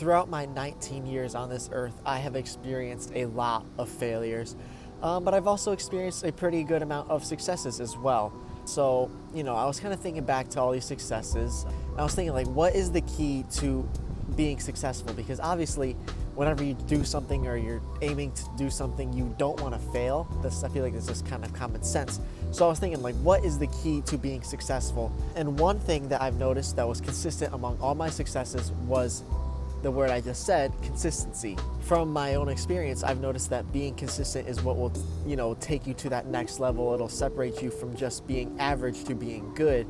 Throughout my 19 years on this earth, I have experienced a lot of failures, but I've also experienced a pretty good amount of successes as well. So, I was kind of thinking back to all these successes. And I was thinking, like, what is the key to being successful? Because obviously, whenever you do something or you're aiming to do something, you don't want to fail. I feel like this is kind of common sense. So I was thinking, like, what is the key to being successful? And one thing that I've noticed that was consistent among all my successes was the word I just said, consistency. From my own experience, I've noticed that being consistent is what will, take you to that next level. It'll separate you from just being average to being good.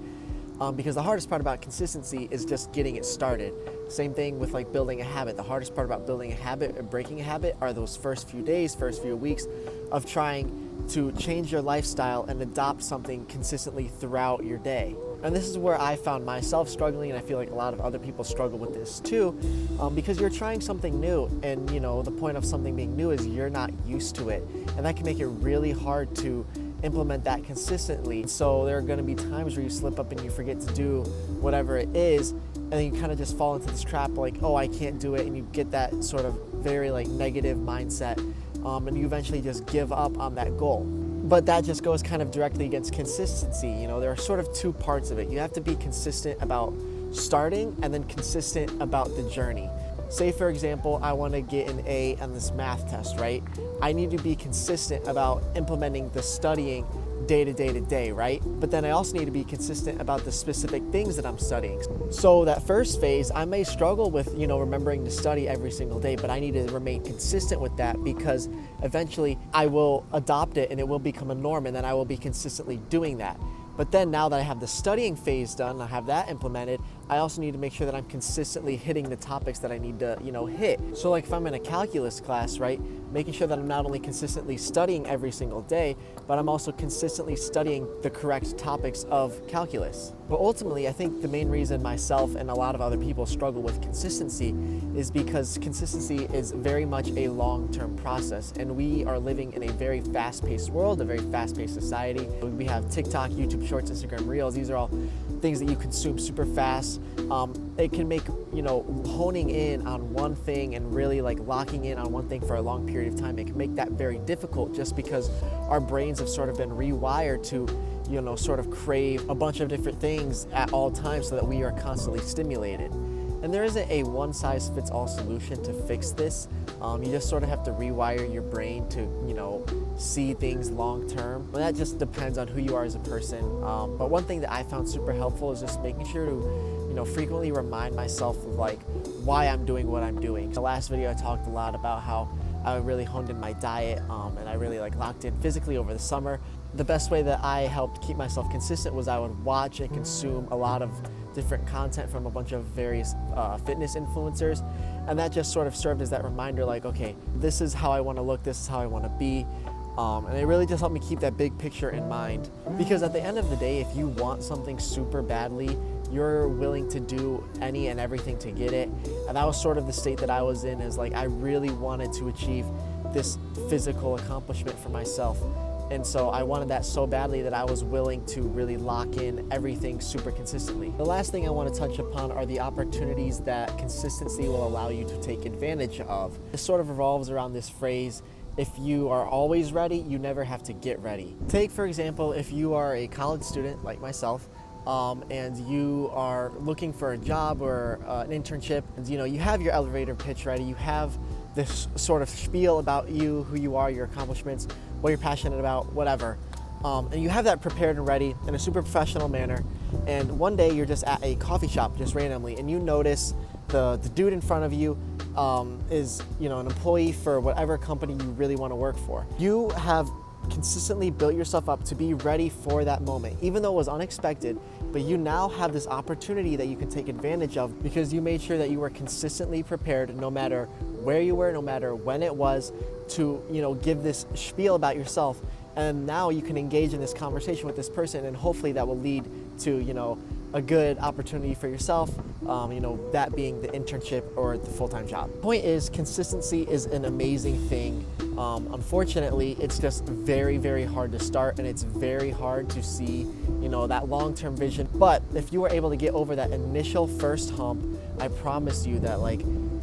Because the hardest part about consistency is just getting it started. Same thing with like building a habit. The hardest part about building a habit or breaking a habit are those first few days, first few weeks of trying to change your lifestyle and adopt something consistently throughout your day. And this is where I found myself struggling, and I feel like a lot of other people struggle with this too, because you're trying something new, and the point of something being new is you're not used to it, and that can make it really hard to implement that consistently. So there are going to be times where you slip up and you forget to do whatever it is, and then you kind of just fall into this trap like, oh, I can't do it, and you get that sort of very like negative mindset, and you eventually just give up on that goal. But that just goes kind of directly against consistency. There are sort of two parts of it. You have to be consistent about starting and then consistent about the journey. Say, for example, I want to get an A on this math test, right? I need to be consistent about implementing the studying day to day to day, right? But then I also need to be consistent about the specific things that I'm studying. So that first phase, I may struggle with, remembering to study every single day, but I need to remain consistent with that because eventually I will adopt it and it will become a norm, and then I will be consistently doing that. But then now that I have the studying phase done, I have that implemented, I also need to make sure that I'm consistently hitting the topics that I need to, hit. So like if I'm in a calculus class, right, making sure that I'm not only consistently studying every single day, but I'm also consistently studying the correct topics of calculus. But ultimately, I think the main reason myself and a lot of other people struggle with consistency is because consistency is very much a long-term process, and we are living in a very fast-paced world, a very fast-paced society. We have TikTok, YouTube Shorts, Instagram Reels. These are all things that you consume super fast. It can make, honing in on one thing and really like locking in on one thing for a long period of time, it can make that very difficult just because our brains have sort of been rewired to, sort of crave a bunch of different things at all times so that we are constantly stimulated. And there isn't a one-size-fits-all solution to fix this. You just sort of have to rewire your brain to, see things long-term. But that just depends on who you are as a person. But one thing that I found super helpful is just making sure to, frequently remind myself of like why I'm doing what I'm doing. The last video I talked a lot about how I really honed in my diet, and I really like locked in physically over the summer. The best way that I helped keep myself consistent was I would watch and consume a lot of different content from a bunch of various fitness influencers, and that just sort of served as that reminder like, okay, this is how I want to look, this is how I want to be, and it really just helped me keep that big picture in mind, because at the end of the day, if you want something super badly, you're willing to do any and everything to get it. And that was sort of the state that I was in, is like I really wanted to achieve this physical accomplishment for myself. And so I wanted that so badly that I was willing to really lock in everything super consistently. The last thing I want to touch upon are the opportunities that consistency will allow you to take advantage of. This sort of revolves around this phrase, if you are always ready, you never have to get ready. Take, for example, if you are a college student like myself, and you are looking for a job or an internship, and you have your elevator pitch ready, you have this sort of spiel about you, who you are, your accomplishments, what you're passionate about, whatever. And you have that prepared and ready in a super professional manner. And one day you're just at a coffee shop just randomly, and you notice the dude in front of you is an employee for whatever company you really want to work for. You have consistently built yourself up to be ready for that moment, even though it was unexpected, but you now have this opportunity that you can take advantage of because you made sure that you were consistently prepared no matter where you were, no matter when it was, to give this spiel about yourself. And now you can engage in this conversation with this person, and hopefully that will lead to a good opportunity for yourself, that being the internship or the full-time job. The point is, consistency is an amazing thing. Unfortunately, it's just very, very hard to start, and it's very hard to see, that long-term vision. But if you were able to get over that initial first hump, I promise you that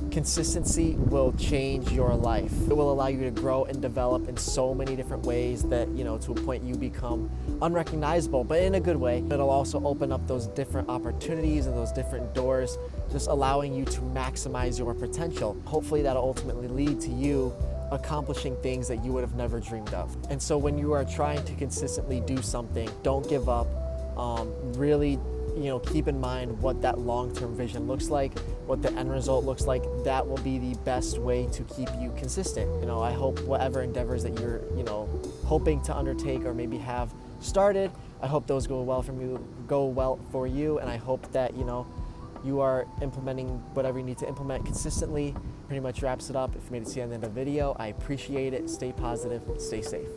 consistency will change your life. It will allow you to grow and develop in so many different ways that, to a point you become unrecognizable, but in a good way. It'll also open up those different opportunities and those different doors, just allowing you to maximize your potential. Hopefully that'll ultimately lead to you accomplishing things that you would have never dreamed of. And so when you are trying to consistently do something, don't give up. Really, keep in mind what that long-term vision looks like, what the end result looks like. That will be the best way to keep you consistent. I hope whatever endeavors that you're, hoping to undertake or maybe have started, I hope those go well for you, and I hope that, you are implementing whatever you need to implement consistently. Pretty much wraps it up. If you made it to the end of the video, I appreciate it. Stay positive, stay safe.